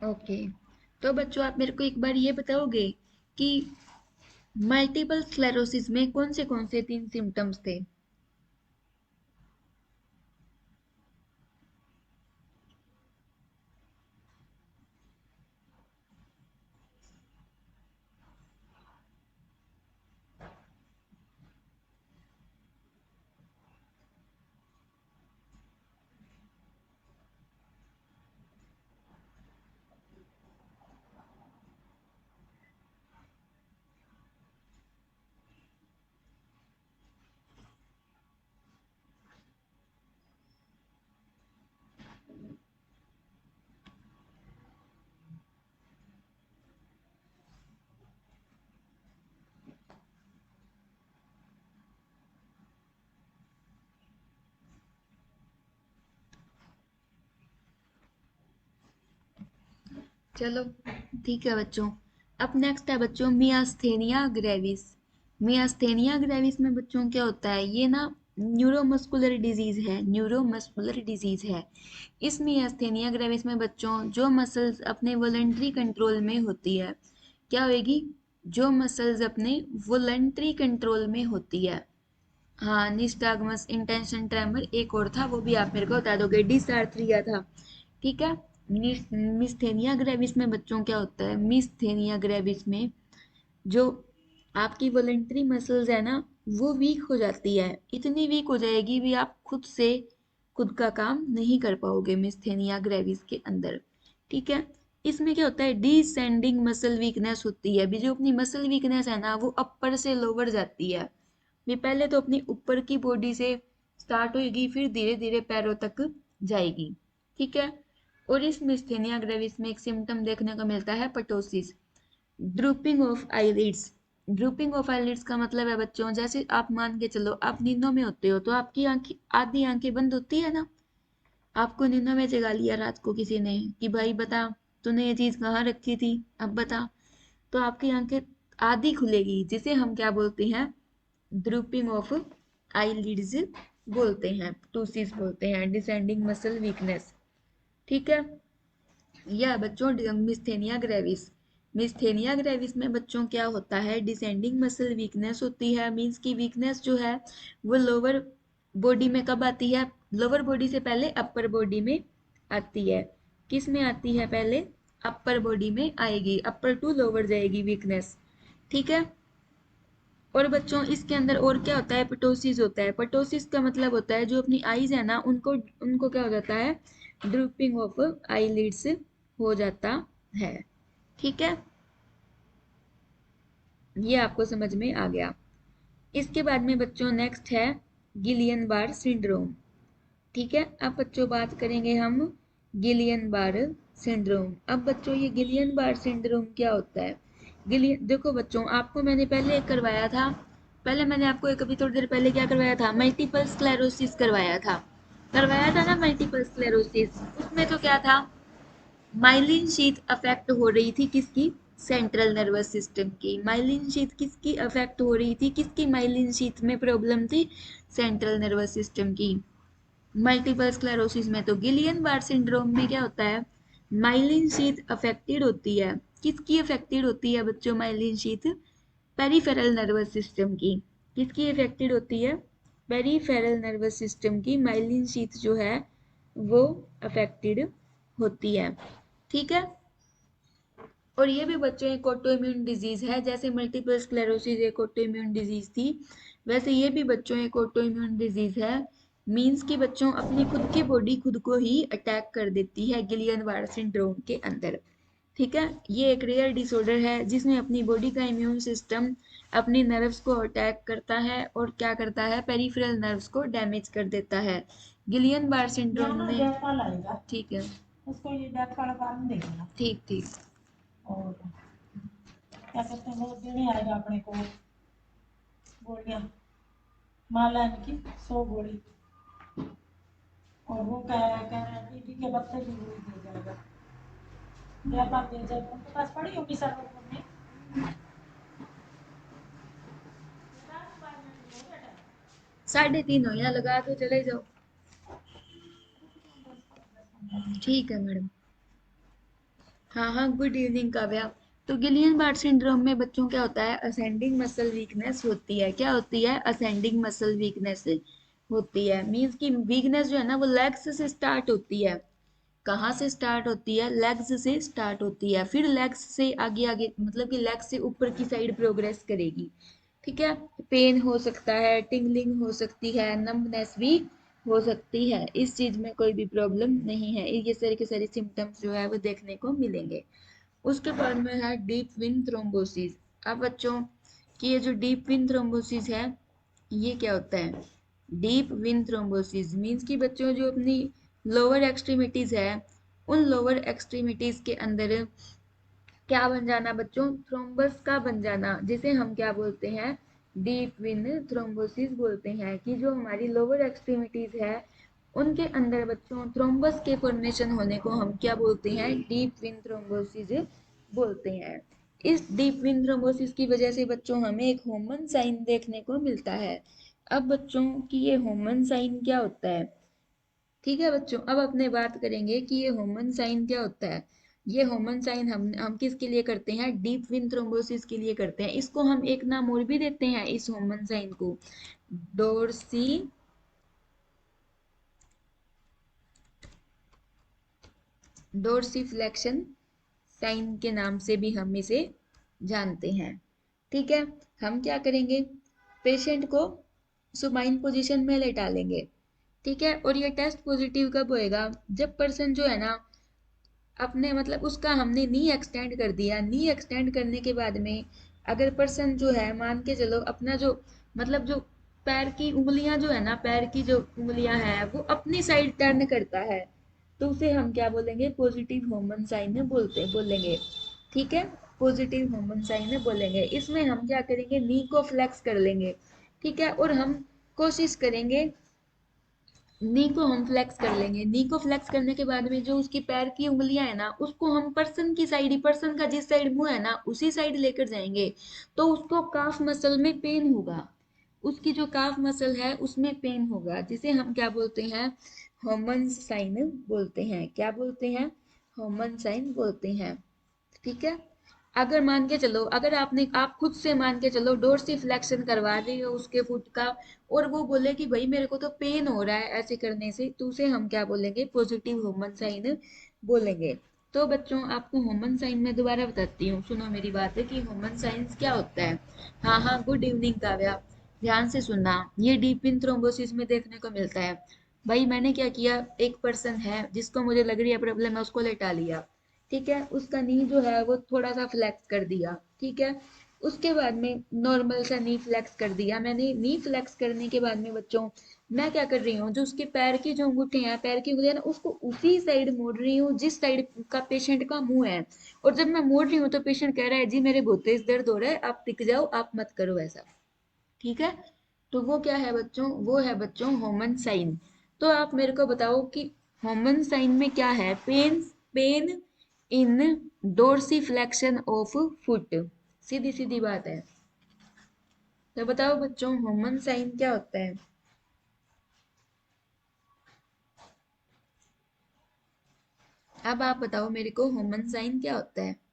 ओके, तो बच्चों आप मेरे को एक बार ये बताओगे कि मल्टीपल स्क्लेरोसिस में कौन से तीन सिम्टम्स थे? चलो ठीक है बच्चों। अब नेक्स्ट है बच्चों मियास्थेनिया ग्रेविस। मियास्थेनिया ग्रेविस में बच्चों क्या होता है, ये ना न्यूरोमस्कुलर डिजीज है, न्यूरोमस्कुलर डिजीज है। इस मियास्थेनिया ग्रेविस में बच्चों जो मसल्स अपने वॉलंटरी कंट्रोल में होती है, क्या होएगी, जो मसल्स अपने वॉलंटरी कंट्रोल में होती है। हाँ, निस्टागमस, इंटेंशन ट्रेमर, एक और था वो भी आप मेरे को बता दोगे, डिसार्थरिया था। ठीक है। मिस्थेनिया ग्रेविस में बच्चों क्या होता है, मिस्थेनिया ग्रेविस में जो आपकी वॉलंटरी मसल्स है ना, वो वीक हो जाती है, इतनी वीक हो जाएगी भी आप खुद से खुद का काम नहीं कर पाओगे मिस्थेनिया ग्रेविस के अंदर। ठीक है। इसमें क्या होता है, डिसेंडिंग मसल वीकनेस होती है, भी जो अपनी मसल वीकनेस है ना वो अपर से लोअर जाती है। ये पहले तो अपनी ऊपर की बॉडी से स्टार्ट होगी, फिर धीरे धीरे पैरों तक जाएगी। ठीक है। और इस मिस्थेनिया ग्रेविस में एक सिम्टम देखने को मिलता है ptosis, drooping of eyelids. Drooping of eyelids का मतलब है बच्चों, जैसे आप मान के चलो आप नींदों में होते हो तो आपकी आंखें, आधी आंखें बंद होती है ना, आपको नींदों में जगा लिया रात को किसी ने कि भाई बता तूने ये चीज कहाँ रखी थी, अब बता, तो आपकी आंखें आधी खुलेगी, जिसे हम क्या बोलते हैं, ड्रूपिंग ऑफ आईलिड्स बोलते हैं, टूसिस बोलते हैं, डिसेंडिंग मसल वीकनेस। ठीक है। यह बच्चों मिस्थेनिया ग्रेविस, मिस्थेनिया ग्रेविस में बच्चों क्या होता है, डिसेंडिंग मसल वीकनेस होती है, मीन्स की वीकनेस जो है वो लोअर बॉडी में कब आती है, लोअर बॉडी से पहले अपर बॉडी में आती है। किस में आती है, पहले अपर बॉडी में आएगी, अपर टू लोअर जाएगी वीकनेस। ठीक है। और बच्चों इसके अंदर और क्या होता है, पटोसिस होता है। पटोसिस का मतलब होता है जो अपनी आईज है ना उनको उनको क्या हो जाता है, ड्रूपिंग ऑफ आईलिड्स हो जाता है। ठीक है। ये आपको समझ में आ गया। इसके बाद में बच्चों नेक्स्ट है गिलियन बार सिंड्रोम। ठीक है। अब बच्चों बात करेंगे हम गिलियन बार सिंड्रोम। अब बच्चों ये गिलियन बार सिंड्रोम क्या होता है, गिलियन देखो बच्चों, आपको मैंने पहले एक करवाया था, पहले मैंने आपको एक अभी थोड़ी देर पहले क्या करवाया था, मल्टीपल स्क्लेरोसिस करवाया था ना मल्टीपल स्क्लेरोसिस। उसमें तो क्या था, माइलिन शीथ अफेक्ट हो रही थी, किसकी, सेंट्रल नर्वस सिस्टम की। माइलिन शीथ किसकी अफेक्ट हो रही थी, किसकी माइलिन शीथ में प्रॉब्लम थी, सेंट्रल नर्वस सिस्टम की। मल्टीपल स्क्लेरोसिस में, तो गिलियन बार सिंड्रोम में क्या होता है, माइलिन शीथ अफेक्टेड होती है, किसकी अफेक्टेड होती है बच्चों myelin sheath, peripheral nervous system की। किसकी अफेक्टेड होती है, पेरिफेरल नर्वस सिस्टम की माइलिन शीथ जो है वो अफेक्टेड होती है। ठीक है। और ये भी बच्चों एक ऑटोइम्यून डिजीज है, जैसे मल्टीपल स्क्लेरोसिस एक ऑटोइम्यून डिजीज थी, वैसे ये भी बच्चों एक ऑटोइम्यून डिजीज है। मींस कि बच्चों अपनी खुद की बॉडी खुद को ही अटैक कर देती है गिलियन बार सिंड्रोम के अंदर। ठीक है। ये एक रेयर डिसऑर्डर है जिसमें अपनी बॉडी का इम्यून सिस्टम अपनी नर्व्स को अटैक करता है और क्या करता है, पेरिफेरल नर्व्स को डैमेज कर देता है। गिलियन बार सिंड्रोम में, ठीक है, उसको ये डेथ वाला कारण देना, ठीक ठीक। और क्या कहते हैं वो देने आएगा अपने को गोलियां, माला की 100 गोली, और वो कह रहा है टीबी के पत्ते की गोली दे जाएगा, जब आप दे जाए उनके पास पड़ी होगी सर में। 3:30 हो, यहाँ लगा के चले जाओ। ठीक है मैडम। हाँ हाँ, गुड इवनिंग काव्या। तो गिलियन बार्ट सिंड्रोम में बच्चों क्या होता है, असेंडिंग मसल वीकनेस होती है, क्या होती है, असेंडिंग मसल वीकनेस होती है। मींस की वीकनेस जो है ना वो लेग्स से स्टार्ट होती है, कहाँ से स्टार्ट होती है, लेग्स से स्टार्ट होती है, फिर लेग्स से आगे आगे मतलब कि लेग्स से ऊपर की साइड प्रोग्रेस करेगी। ठीक है। पेन हो सकता है, टिंगलिंग हो सकती है, नम्बनेस भी हो सकती है, इस चीज में कोई भी प्रॉब्लम नहीं है, ये सारे के सारे सिम्टम्स जो है वो देखने को मिलेंगे। उसके बाद में है डीप विन थ्रोम्बोसिस। अब बच्चों की ये जो डीप विन थ्रोम्बोसिस है, ये क्या होता है, डीप विन थ्रोम्बोसिस मीन्स कि बच्चों जो अपनी लोअर एक्सट्रीमिटीज है, उन लोअर एक्सट्रीमिटीज के अंदर क्या बन जाना बच्चों, थ्रोम्बस का बन जाना, जिसे हम क्या बोलते हैं, डीप विन थ्रोम्बोसिस बोलते हैं, कि जो हमारी लोअर एक्सट्रीमिटीज है उनके अंदर बच्चों थ्रोम्बस के फॉर्मेशन होने को हम क्या बोलते हैं, डीप विन थ्रोम्बोसिस बोलते हैं। इस डीप वेन थ्रोम्बोसिस की वजह से बच्चों हमें एक होमन साइन देखने को मिलता है। अब बच्चों की ये होमन साइन क्या होता है? ठीक है बच्चों, अब अपने बात करेंगे कि ये होमन साइन क्या होता है। ये होमन साइन हम किसके लिए करते हैं? डीप वेन थ्रोम्बोसिस के लिए करते हैं। इसको हम एक नाम और भी देते हैं इस होमन साइन को, डोर्सी डोर्सिफ्लेक्शन साइन के नाम से भी हम इसे जानते हैं। ठीक है, हम क्या करेंगे, पेशेंट को सुपाइन पोजीशन में लेटा लेंगे। ठीक है, और ये टेस्ट पॉजिटिव कब होएगा? जब पर्सन जो है ना अपने मतलब उसका हमने नी एक्सटेंड कर दिया। नी एक्सटेंड करने के बाद में अगर पर्सन जो है मान के चलो अपना जो मतलब जो पैर की उंगलियां जो है ना, पैर की जो उंगलियां हैं वो अपनी साइड टर्न करता है, तो उसे हम क्या बोलेंगे? पॉजिटिव होमन साइन बोलेंगे। ठीक है, पॉजिटिव होमन साइन बोलेंगे। इसमें हम क्या करेंगे? नी को फ्लेक्स कर लेंगे। ठीक है, और हम कोशिश करेंगे, नी को हम फ्लेक्स कर लेंगे। नी को फ्लेक्स करने के बाद में जो उसकी पैर की उंगलियां है ना उसको हम पर्सन की साइड ही, पर्सन का जिस साइड मुंह है ना उसी साइड लेकर जाएंगे, तो उसको काफ मसल में पेन होगा। उसकी जो काफ मसल है उसमें पेन होगा, जिसे हम क्या बोलते हैं? होमन साइन बोलते हैं। क्या बोलते हैं? होमन साइन बोलते हैं। ठीक है, अगर मान के चलो, अगर आप खुद से मान के चलो डोर्सिफ्लेक्शन करवा रही हो उसके फुट का, और वो बोले कि भाई मेरे को तो पेन हो रहा है ऐसे करने से, तो उसे हम क्या बोलेंगे? पॉजिटिव ह्यूमन साइन बोलेंगे। तो बच्चों आपको ह्यूमन साइन में दोबारा बताती हूँ, सुनो मेरी बात है कि ह्यूमन साइंस क्या होता है। हाँ हाँ, गुड इवनिंग काव्या, ध्यान से सुनना। ये डीप इन थ्रोम्बोसिस में देखने को मिलता है। भाई मैंने क्या किया, एक पर्सन है जिसको मुझे लग रही है प्रॉब्लम है, उसको लेटा लिया। ठीक है, उसका नी जो है वो थोड़ा सा फ्लेक्स कर दिया। ठीक है, उसके बाद में नॉर्मल सा नी फ्लेक्स कर दिया मैंने। नी फ्लेक्स करने के बाद में बच्चों मैं क्या कर रही हूँ, जो उसके पैर की जो अंगूठे हैं, पैर की उंगलियां ना, उसको उसी साइड मोड़ रही हूँ जिस साइड का पेशेंट का मुंह है। और जब मैं मोड़ रही हूँ तो पेशेंट कह रहा है जी मेरे बहुत तेज दर्द हो रहा है, आप टिक जाओ, आप मत करो ऐसा। ठीक है, तो वो क्या है बच्चों? वो है बच्चों होमन साइन। तो आप मेरे को बताओ कि होमन साइन में क्या है? Pain, pain in dorsiflexion of foot, सीधी सीधी बात है। तो बताओ बच्चों होमन साइन क्या होता है? अब आप बताओ मेरे को होमन साइन क्या होता है?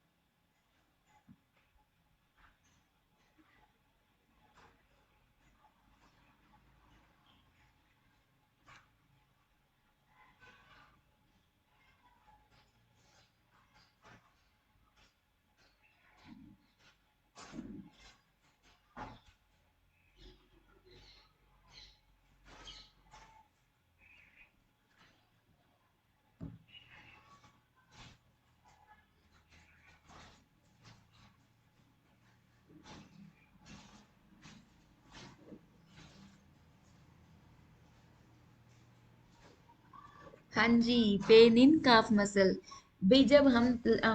हाँ जी, पेन इन काफ मसल। भाई जब हम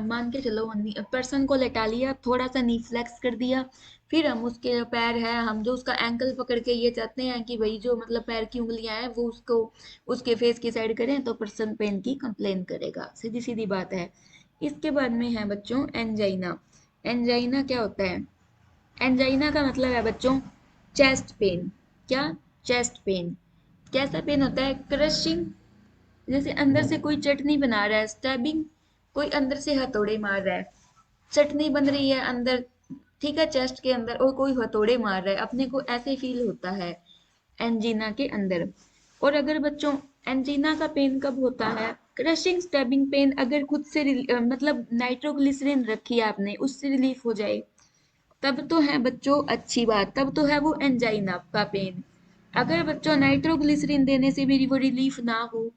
मान के चलो पर्सन को लेटा लिया, थोड़ा सा नी फ्लेक्स कर दिया, फिर हम उसके जो पैर है, हम जो उसका एंकल पकड़ के ये चाहते हैं कि भाई जो मतलब पैर की उंगलियां हैं वो उसको उसके फेस की साइड करें, तो पर्सन पेन की कंप्लेन करेगा। सीधी सीधी बात है। इसके बाद में है बच्चों एंजाइना। एंजाइना क्या होता है? एंजाइना का मतलब है बच्चों चेस्ट पेन। क्या? Chest pain. कैसा पेन होता है? क्रशिंग, जैसे अंदर से कोई चटनी बना रहा है, स्टैबिंग, कोई अंदर से हथौड़े मार रहा है, चटनी बन रही है अंदर, ठीक है, चेस्ट के अंदर, और कोई हथौड़े मार रहा है, अपने को ऐसे फील होता है एंजीना के अंदर। और अगर बच्चों एंजीना का पेन कब होता है? क्रशिंग स्टैबिंग पेन अगर खुद से मतलब नाइट्रोग्लिसरीन रखी है आपने, उससे रिलीफ हो जाए, तब तो है बच्चों अच्छी बात, तब तो है वो एंजाइना का पेन। अगर बच्चों नाइट्रोग्लिसरीन देने से भी वो रिलीफ ना हो,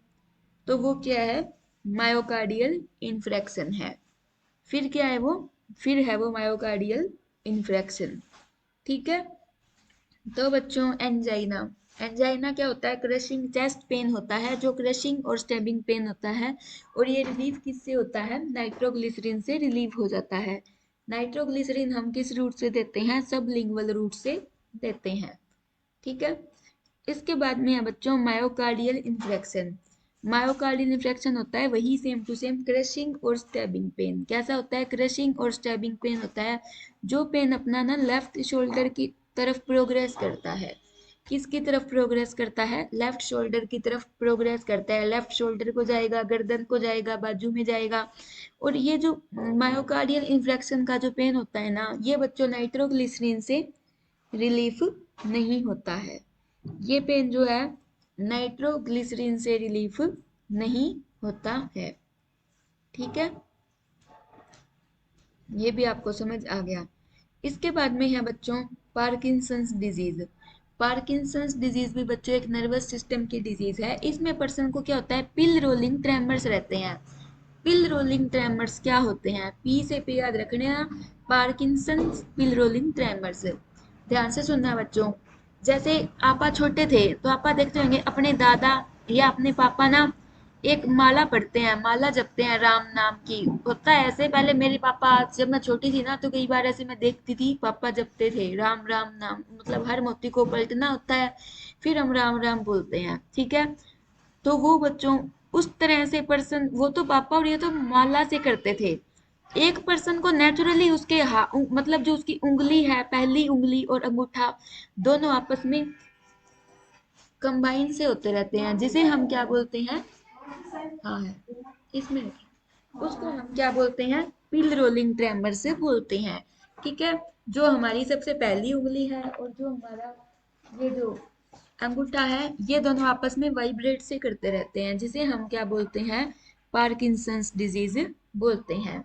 तो वो क्या है? मायोकार्डियल इन्फ्रेक्शन है। फिर क्या है वो? फिर है वो मायोकार्डियल इन्फ्रेक्शन। ठीक है, तो बच्चों एंजाइना, एंजाइना क्या होता है? क्रशिंग चेस्ट पेन होता है, जो क्रशिंग और स्टेबिंग पेन होता है। और ये रिलीफ किससे होता है? नाइट्रोग्लिसरीन से रिलीव हो जाता है। नाइट्रोग्लिसरीन हम किस रूट से देते हैं? सबलिंगुअल रूट से देते हैं। ठीक है, इसके बाद में है बच्चों मायोकार्डियल इन्फ्रेक्शन। मायोकार्डियल इन्फ्रेक्शन होता है वही सेम टू सेम क्रशिंग और स्टैबिंग पेन। कैसा होता है? क्रशिंग और स्टैबिंग पेन होता है। जो पेन अपना ना लेफ्ट शोल्डर की तरफ प्रोग्रेस करता है। किसकी तरफ प्रोग्रेस करता है? लेफ्ट शोल्डर की तरफ प्रोग्रेस करता है। लेफ्ट शोल्डर को जाएगा, गर्दन को जाएगा, बाजू में जाएगा। और ये जो मायोकार्डियल इन्फ्रेक्शन का जो पेन होता है ना, ये बच्चों नाइट्रोग्लिसरीन से रिलीफ नहीं होता है। ये पेन जो है नाइट्रोग्लिसरीन से रिलीफ नहीं होता है। ठीक है, ये भी आपको समझ आ गया। इसके बाद में है बच्चों पार्किंसंस डिजीज। पार्किंसंस डिजीज भी बच्चों एक नर्वस सिस्टम की डिजीज है। इसमें पर्सन को क्या होता है? पिल रोलिंग ट्रेमर्स रहते हैं। पिल रोलिंग ट्रेमर्स क्या होते हैं? पी से पे याद रखने हैं। पार्किंसंस पिल रोलिंग ट्रेमर्स। ध्यान से सुनना बच्चों। जैसे आपा छोटे थे तो आपा देखते होंगे अपने दादा या अपने पापा ना एक माला पढ़ते हैं, माला जपते हैं राम नाम की। होता है ऐसे। पहले मेरे पापा, जब मैं छोटी थी ना, तो कई बार ऐसे मैं देखती थी पापा जपते थे राम राम नाम, मतलब हर मोती को पलटना होता है, फिर हम राम राम बोलते हैं। ठीक है, तो वो बच्चों उस तरह से पर्सन, वो तो पापा और ये तो माला से करते थे। एक पर्सन को नेचुरली उसके मतलब जो उसकी उंगली है, पहली उंगली और अंगूठा दोनों आपस में कंबाइन से होते रहते हैं, जिसे हम क्या बोलते हैं? हाँ है, इसमें रखें। उसको हम क्या बोलते हैं? पिल रोलिंग ट्रेमर से बोलते हैं। ठीक है, जो हमारी सबसे पहली उंगली है और जो हमारा ये जो अंगूठा है, ये दोनों आपस में वाइब्रेट से करते रहते हैं, जिसे हम क्या बोलते हैं? पार्किंसंस डिजीज बोलते हैं।